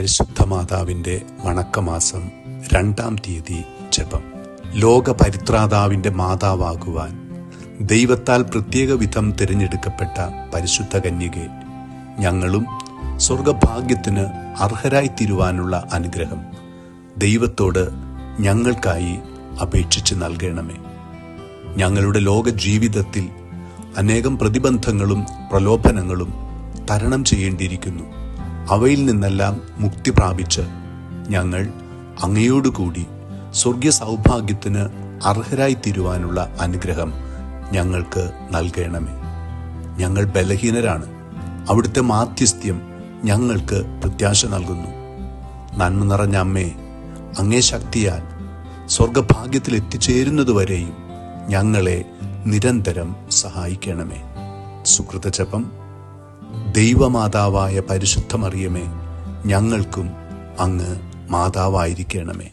പരിശുദ്ധ മാതാവിൻ്റെ വണക്കമാസം 2-ാം തീയതി ജപം. ലോക പരിത്രാതാവിൻ്റെ മാതാവാകുവാൻ ദൈവത്താൽ പ്രത്യേക വിധം തിരഞ്ഞെടുക്കപ്പെട്ട പരിശുദ്ധ കന്യകെ, ഞങ്ങളും സ്വർഗഭാഗ്യത്തിന് അർഹരായിത്തീരുവാനുള്ള അനുഗ്രഹം ദൈവത്തോട് ഞങ്ങൾക്കായി അപേക്ഷിച്ച് നൽകണമേ. ഞങ്ങളുടെ ലോക ജീവിതത്തിൽ അനേകം പ്രതിബന്ധങ്ങളും പ്രലോഭനങ്ങളും തരണം ചെയ്യേണ്ടിയിരിക്കുന്നു. അവയിൽ നിന്നെല്ലാം മുക്തി പ്രാപിച്ച് ഞങ്ങൾ അങ്ങയോടുകൂടി സ്വർഗീയ സൗഭാഗ്യത്തിന് അർഹരായിത്തീരുവാനുള്ള അനുഗ്രഹം ഞങ്ങൾക്ക് നൽകണമേ. ഞങ്ങൾ ബലഹീനരാണ്. അവിടുത്തെ മാധ്യസ്ഥ്യം ഞങ്ങൾക്ക് പ്രത്യാശ നൽകുന്നു. നന്മ നിറഞ്ഞ അമ്മേ, അങ്ങേ ശക്തിയാൽ സ്വർഗഭാഗ്യത്തിൽ എത്തിച്ചേരുന്നതുവരെയും ഞങ്ങളെ നിരന്തരം സഹായിക്കണമേ. സുകൃത ജപം. ദൈവമാതാവായ പരിശുദ്ധ മറിയമേ, ഞങ്ങൾക്കും അങ്ങ് മാതാവായിരിക്കണമേ.